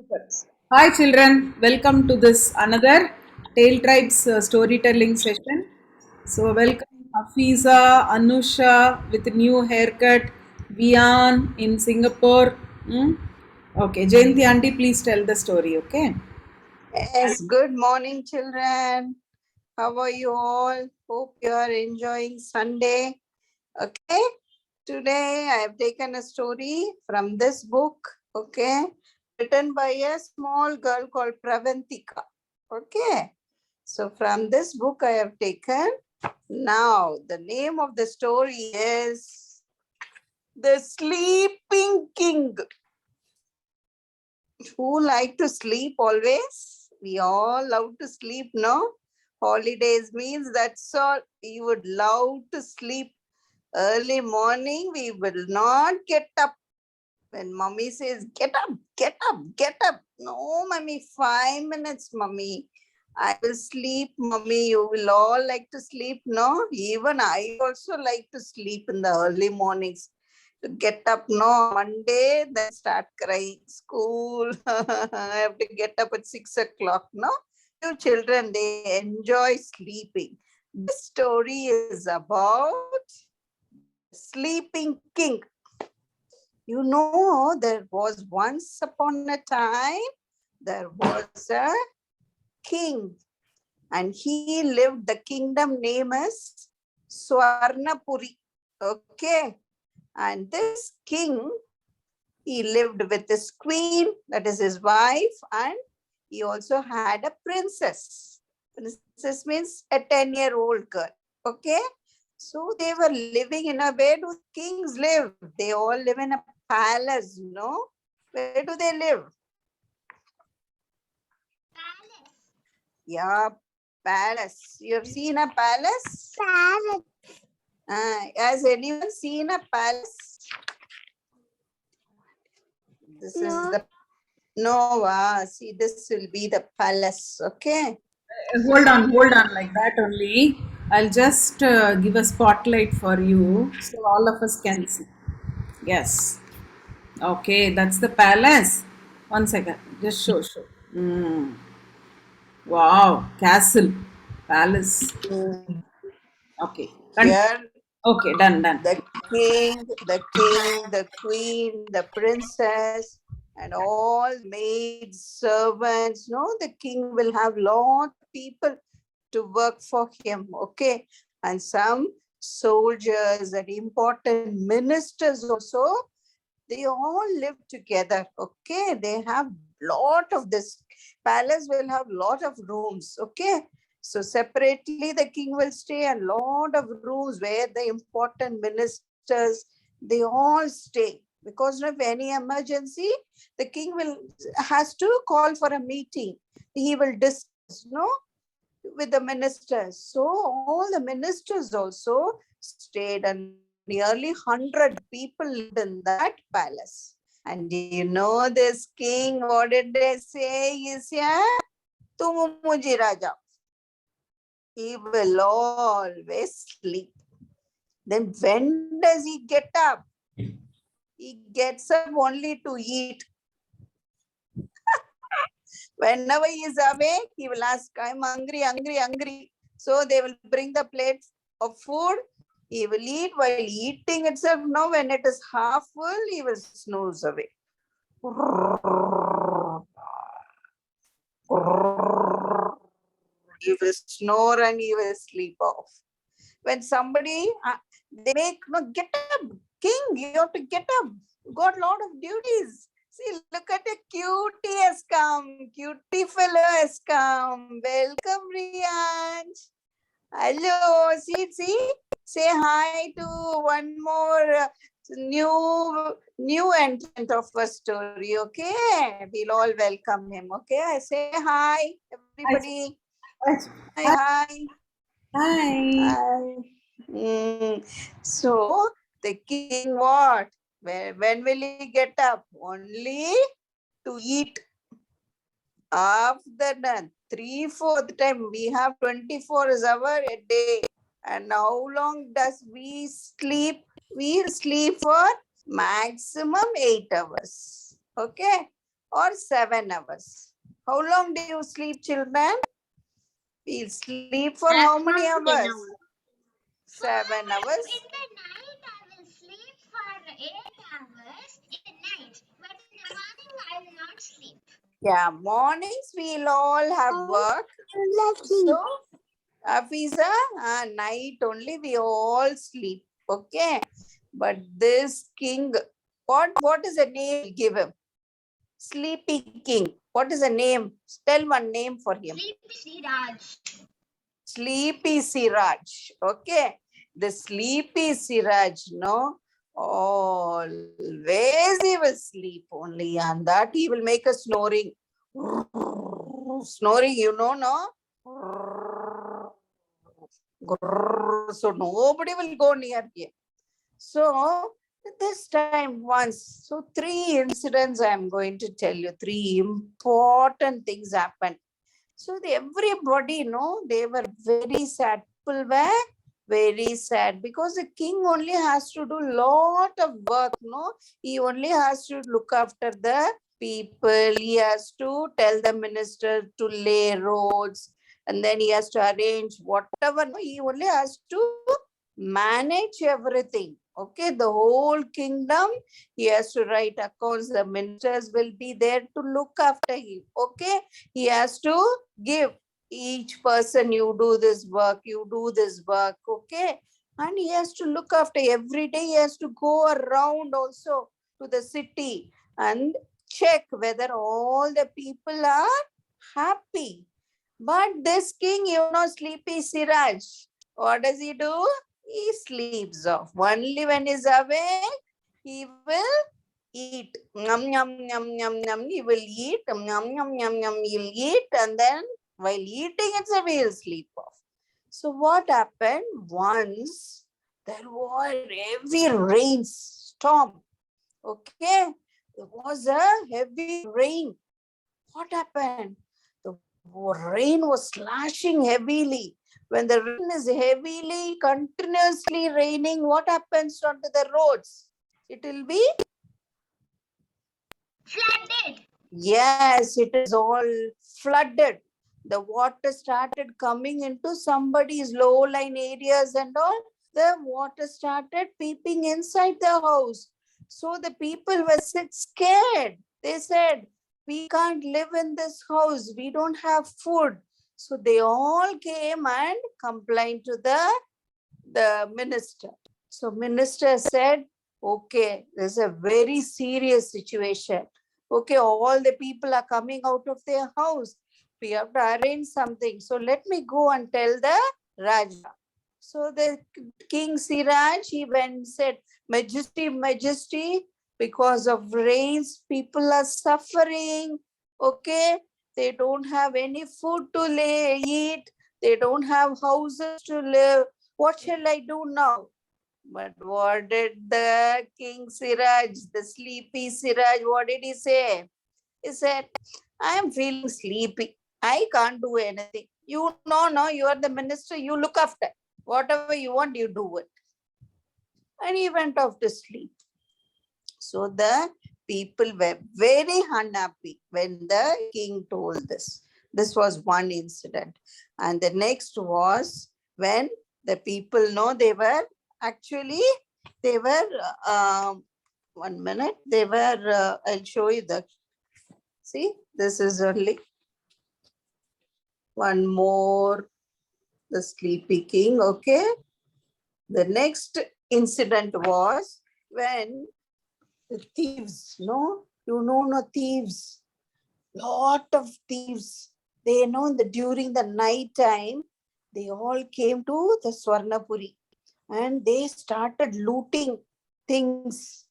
Super. Hi children, welcome to this another Tail Tribes storytelling session. So welcome Hafiza, Anusha with new haircut, Vian in Singapore. Hmm? Okay, Jayanthi auntie, please tell the story, okay? Yes, good morning, children. How are you all? Hope you are enjoying Sunday. Okay, today I have taken a story from this book, okay, written by a small girl called Pravanthika. Okay, so from this book I have taken. Now, the name of the story is The Sleeping King. Who like to sleep always? We all love to sleep, no? Holidays means that's all. We would love to sleep. Early morning, we will not get up. When mommy says, get up, get up, get up. No, mommy, 5 minutes, mommy. I will sleep, mommy. You will all like to sleep, no? Even I also like to sleep in the early mornings. To get up, no, Monday, then start crying. School, I have to get up at 6 o'clock, no? You children, they enjoy sleeping. This story is about Sleeping King. You know, there was once upon a time, there was a king, and he lived, the kingdom name is Swarnapuri. Okay. And this king, he lived with his queen, that is his wife, and he also had a princess. Princess means a 10-year-old girl. Okay. So they were living in a, where do kings live? They all live in a palace, no? Where do they live? Palace. Yeah, palace. You have seen a palace? Palace. Has anyone seen a palace? This is the no. See, this will be the palace. Okay. Hold on, like that only. I'll just give a spotlight for you so all of us can see. Yes. Okay, that's the palace. One second, just show. Mm. Wow, castle, palace. Okay, Here, okay, done. the queen, the princess, and all maids, servants. No, the king will have lot of people to work for him. Okay, and some soldiers and important ministers also. They all live together. Okay, they have lot of this palace will have lot of rooms. Okay, so separately the king will stay, a lot of rooms where the important ministers, they all stay. Because of any emergency, the king will has to call for a meeting. He will discuss, no, with the ministers. So all the ministers also stayed, and nearly 100 people lived in that palace. And you know this king, what did they say? Is yeah, Tumuji Raja. He will always sleep. Then when does he get up? He gets up only to eat. Whenever he is awake, he will ask, I'm hungry. So they will bring the plate of food. He will eat. While eating itself, no, when it is half full, he will snooze away. He will snore and he will sleep off. When somebody, they make, no, get up, king, you have to get up. You got a lot of duties. See, look at a cutie has come. Cutie fellow has come. Welcome, Riyanj. Hello. See. Say hi to one more new entrant of a story. Okay, we'll all welcome him. Okay, I say hi, everybody. Hi. Hi. Hi. So the king what? When will he get up? Only to eat. After that, 3/4 time we have 24 hours a day. And how long does we sleep? We sleep for maximum 8 hours. Okay. or 7 hours? How long do you sleep, children? We'll sleep for how many Maximum 10 hours? hours. 7 hours. In the night, I will sleep for 8 hours in the night, but in the morning, I will not sleep. Yeah, mornings we'll all have work. So, Afiza, night only we all sleep. Okay. But this king, what is the name we give him? Sleepy King. What is the name? Tell one name for him. Sleepy Siraj. Sleepy Siraj. Okay. The Sleepy Siraj, no? Always he will sleep only, and that he will make a snoring. Snoring, you know, no? So nobody will go near him. So this time once, so 3 incidents I am going to tell you, 3 important things happened. So everybody, they were very sad. People were very sad because the king only has to do lot of work, no? He only has to look after the people. He has to tell the minister to lay roads, and then he has to arrange whatever. No, he only has to manage everything. Okay, the whole kingdom, he has to write accounts. The ministers will be there to look after him. Okay, he has to give each person, you do this work, you do this work. Okay, and he has to look after every day. He has to go around also to the city and check whether all the people are happy. But this king, Sleepy Siraj, what does he do? He sleeps off. Only when he's awake, he will eat. Yum, yum, yum, yum, yum. He will eat. Yum, yum, yum, yum. He'll eat. And then while eating itself, he'll sleep off. So what happened? Once there was heavy rainstorm. Okay. There was a heavy rain. What happened? The rain was slashing heavily. When the rain is heavily, continuously raining, what happens onto the roads? It will be flooded. Yes, it is all flooded. The water started coming into somebody's low-lying areas and all. The water started peeping inside the house. So the people were scared. They said, we can't live in this house. We don't have food. So they all came and complained to the minister. So minister said, okay, there's a very serious situation. Okay, all the people are coming out of their house. We have to arrange something. So let me go and tell the Raja. So the King Siraj, he went and said, Majesty, Majesty, because of rains, people are suffering. Okay, they don't have any food to eat. They don't have houses to live. What shall I do now? But what did the King Siraj, the sleepy Siraj, what did he say? He said, I am feeling sleepy. I can't do anything. You know, no, you are the minister, you look after. Whatever you want, you do it. And he went off to sleep. So the people were very unhappy when the king told this. This was one incident. And the next was when the people know they were actually, they were, 1 minute, they were, I'll show you the, see, this is only one more, the sleepy king, okay. The next incident was when the thieves, no, thieves, lot of thieves. They know that during the night time, they all came to the Swarnapuri and they started looting things.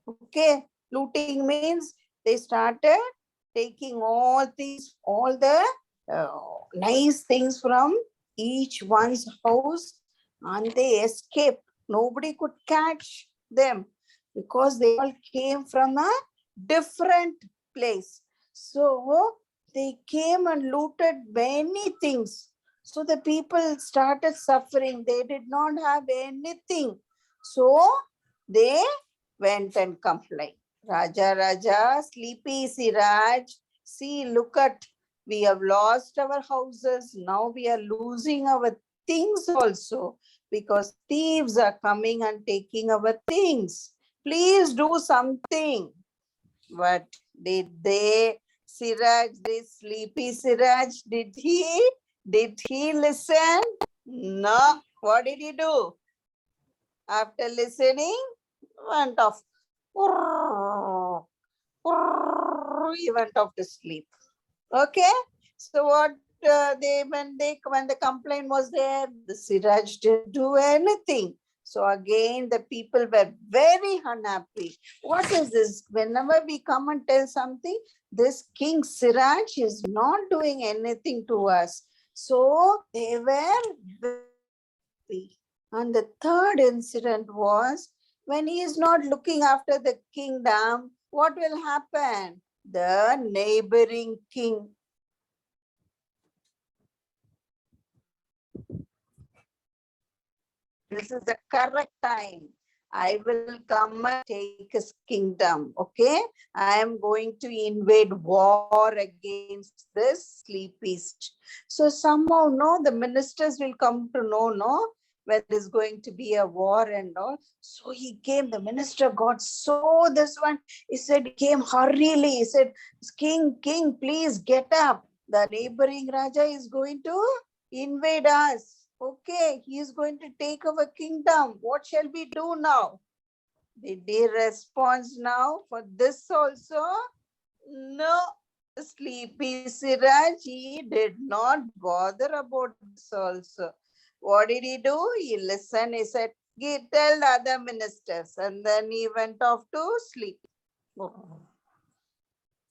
Okay, looting means they started taking all things, all the nice things from each one's house, and they escaped. Nobody could catch them because they all came from a different place. So they came and looted many things. So the people started suffering. They did not have anything. So they went and complained. Raja, sleepy Siraj. See, look at, we have lost our houses. Now we are losing our things also because thieves are coming and taking our things. Please do something. What did they, Siraj, this sleepy Siraj, did he listen? No. What did he do? After listening, went off. He went off to sleep. Okay. So what when the complaint was there, the Siraj didn't do anything. So again, the people were very unhappy. What is this? Whenever we come and tell something, this King Siraj is not doing anything to us. So they were very happy. And the third incident was when he is not looking after the kingdom, what will happen? The neighboring king. This is the correct time. I will come and take his kingdom. Okay. I am going to invade war against this sleepy. So somehow, no, the ministers will come to know, no, whether there is going to be a war and all. So he came, the minister got so this one. He said, he came hurriedly. He said, King, please get up. The neighboring Raja is going to invade us. Okay, he is going to take our kingdom. What shall we do now? Did he respond now for this also? No. Sleepy Siraj, he did not bother about this also. What did he do? He listened, he said, tell the other ministers. And then he went off to sleep. Oh.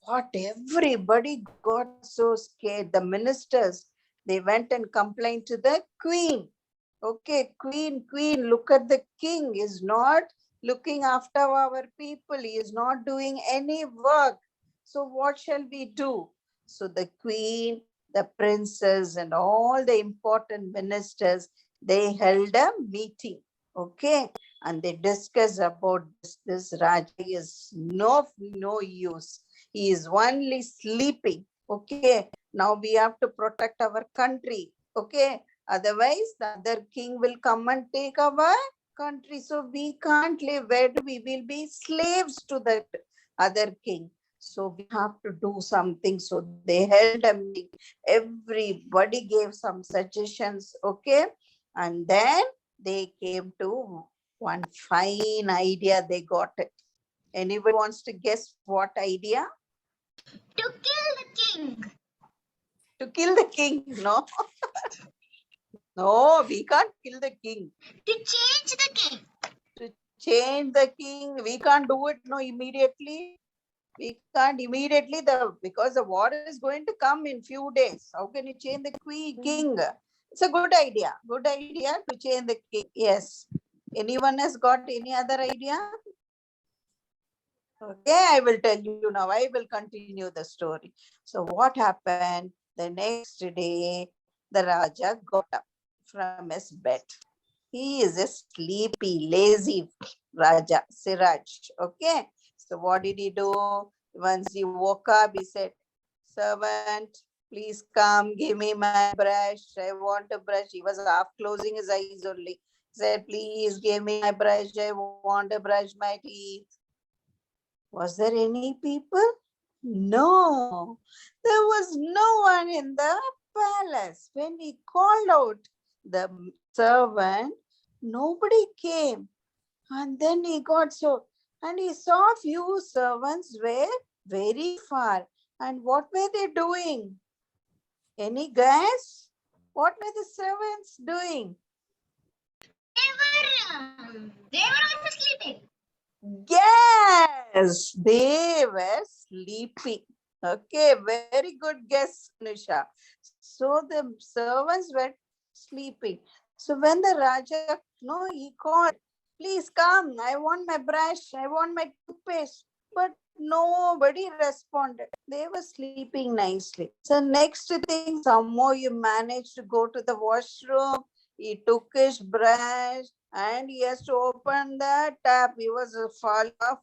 What, everybody got so scared. The ministers, they went and complained to the queen. Okay, queen, look at the king. He is not looking after our people. He is not doing any work. So what shall we do? So the queen, the princess, and all the important ministers, they held a meeting. Okay, and they discussed about this Raja is no use. He is only sleeping. Okay, now we have to protect our country. Okay, otherwise the other king will come and take our country. So we can't live. Where do we will be slaves to that other king? So we have to do something. So they held a meeting. Everybody gave some suggestions. Okay, and then they came to one fine idea. They got it. Anybody wants to guess what idea? To kill the king. To kill the king? No. No, we can't kill the king. To change the king. To change the king, we can't do it no immediately. We can't immediately because the war is going to come in few days. How can you change the king? It's a good idea. Good idea to change the king. Yes. Anyone has got any other idea? Okay, I will tell you now. I will continue the story. So what happened? The next day, the Raja got up from his bed. He is a sleepy, lazy Raja, Siraj. Okay. So what did he do? Once he woke up, he said, servant, please come, give me my brush. I want a brush. He was half closing his eyes only. He said, please give me my brush. I want to brush my teeth. Was there any people? No. There was no one in the palace. When he called out the servant, nobody came. And then he got so, and he saw few servants were very far. And what were they doing? Any guess? What were the servants doing? They were also sleeping. Yes, they were sleeping. Okay, very good guess, Nusha. So the servants were sleeping. So when the Raja, no, he called, please come, I want my brush, I want my toothpaste. But nobody responded. They were sleeping nicely. So next thing, somehow you managed to go to the washroom. He took his brush, and he has to open the tap. He was falling off,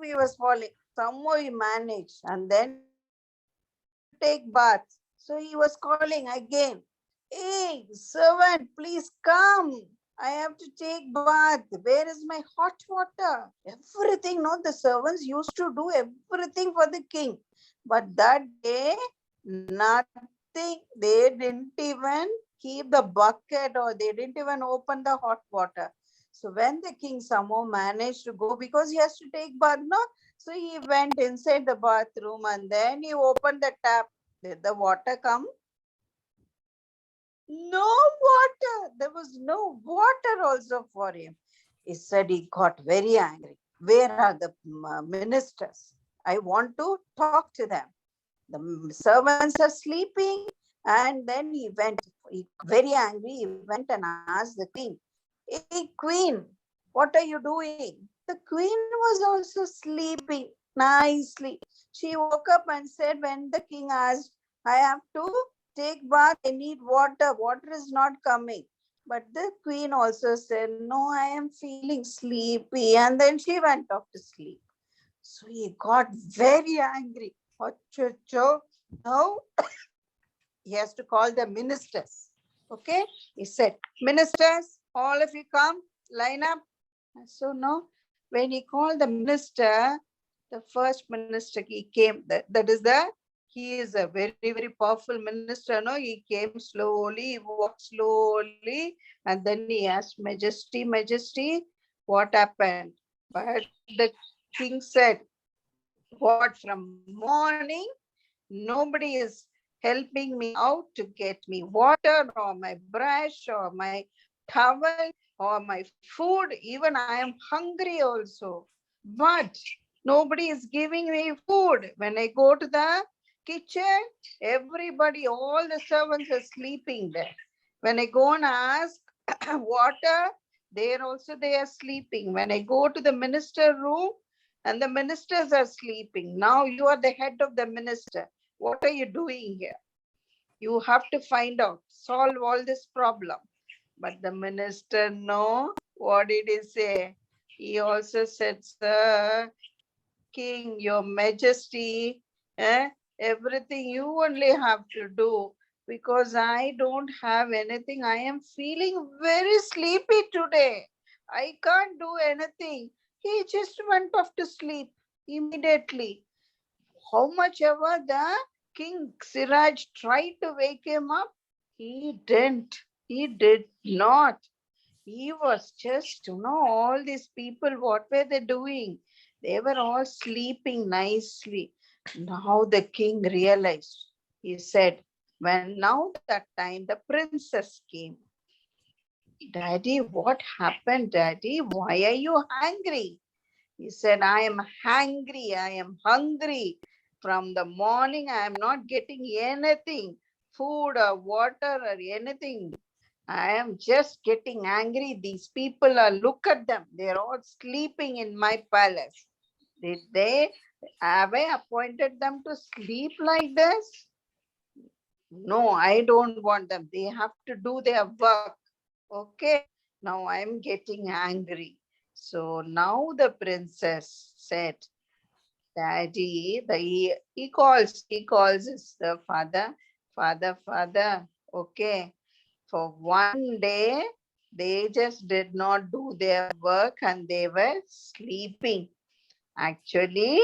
he was falling. Somehow he managed, and then he has to take bath. So he was calling again, "Hey, servant, please come. I have to take bath. Where is my hot water?" Everything, no, the servants used to do everything for the king. But that day, nothing. They didn't even keep the bucket, or they didn't even open the hot water. So when the king somehow managed to go, because he has to take bath, no? So he went inside the bathroom and then he opened the tap. Did the water come? No water. There was no water also for him. He said he got very angry. Where are the ministers? I want to talk to them. The servants are sleeping. And then he went, he got very angry. He went and asked the queen, "Hey, queen, what are you doing?" The queen was also sleeping nicely. She woke up and said, when the king asked, "I have to take bath, I need water. Water is not coming." But the queen also said, "No, I am feeling sleepy." And then she went off to sleep. So he got very angry. Achocho. Now he has to call the ministers. Okay? He said, "Ministers, all of you come, line up." So now, when he called the minister, the first minister, he came, he is a very, very powerful minister. No, he came slowly, he walked slowly, and then he asked, "Majesty, Majesty, what happened?" But the king said, "What, from morning nobody is helping me out to get me water or my brush or my towel or my food. Even I am hungry also. But nobody is giving me food. When I go to the kitchen, everybody, all the servants are sleeping there. When I go and ask water, there also they are sleeping. When I go to the minister room, and the ministers are sleeping. Now you are the head of the minister. What are you doing here? You have to find out, solve all this problem." But the minister, no, what did he say? He also said, "Sir, King, your majesty, everything you only have to do, because I don't have anything. I am feeling very sleepy today. I can't do anything." He just went off to sleep immediately. How much ever the King Siraj tried to wake him up, he didn't. He did not. He was just, all these people, what were they doing? They were all sleeping nicely. Now the king realized. He said, when now that time the princess came. "Daddy, what happened, Daddy? Why are you angry?" He said, "I am hungry. I am hungry. From the morning, I am not getting anything, food or water or anything. I am just getting angry. These people are, look at them. They're all sleeping in my palace. Did they, have I appointed them to sleep like this? No, I don't want them. They have to do their work. Okay. Now I'm getting angry." So now the princess said, "Daddy," he calls the father, "Father, okay. For one day, they just did not do their work and they were sleeping. Actually,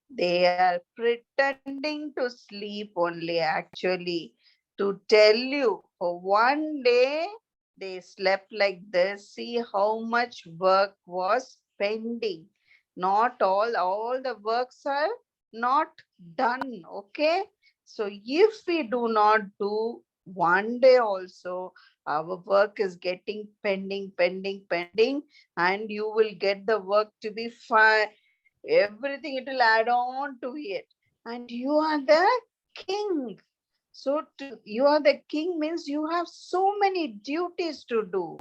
they are pretending to sleep only, actually. To tell you, for one day, they slept like this. See how much work was pending. Not all the works are not done, okay? So if we do not do one day also, our work is getting pending, and you will get the work to be fine. Everything it will add on to it. And you are the king. So you are the king means you have so many duties to do.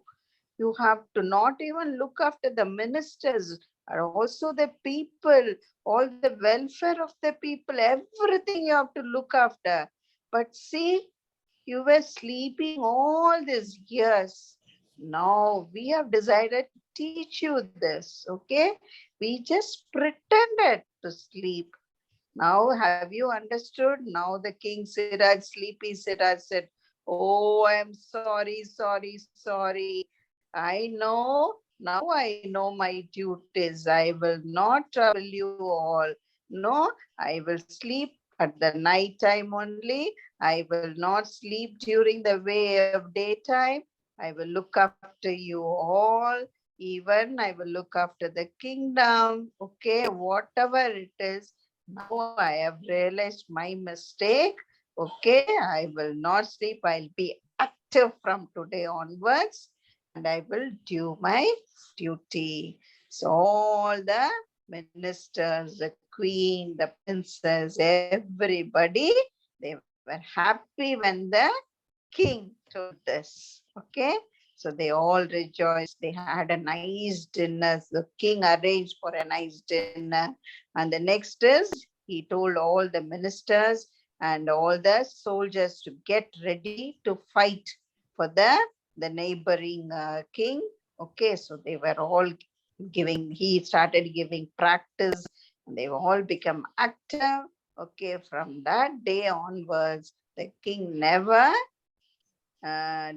You have to not even look after the ministers, or also the people, all the welfare of the people, everything you have to look after. But see, you were sleeping all these years. Now we have decided to teach you this, okay? We just pretended to sleep. Now have you understood? Now the king Siraj, sleepy Siraj said, oh, I'm sorry, sorry, sorry. I know, now I know my duties. I will not trouble you all. No, I will sleep at the night time only. I will not sleep during the way of daytime. I will look after you all. Even I will look after the kingdom. Okay, whatever it is. Now I have realized my mistake. Okay, I will not sleep. I'll be active from today onwards and I will do my duty. So all the ministers, the queen, the princess, everybody, they were happy when the king told this. Okay, so they all rejoiced. They had a nice dinner. The king arranged for a nice dinner. And the next is he told all the ministers and all the soldiers to get ready to fight for the neighboring king. Okay, so they were all giving, he started giving practice and they all become active. Okay, from that day onwards, the king never uh,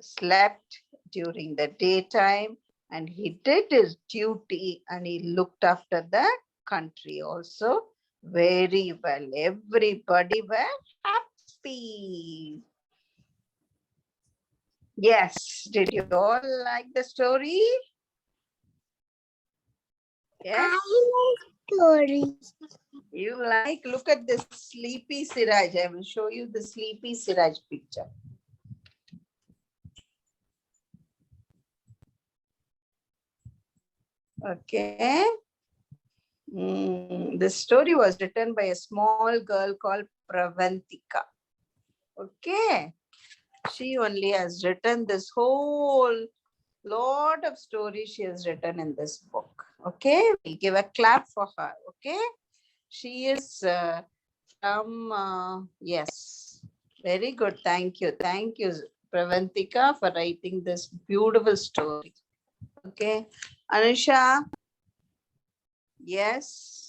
slept during the daytime and he did his duty and he looked after the country also very well. Everybody were happy. Yes, did you all like the story? Yes. I like stories. You like, look at this sleepy Siraj. I will show you the sleepy Siraj picture. Okay. This story was written by a small girl called Pravanthika. Okay. She only has written this whole lot of stories she has written in this book. Okay. We'll give a clap for her. Okay. She is from, yes. Very good. Thank you. Thank you, Pravantika, for writing this beautiful story. Okay. Anusha. Yes.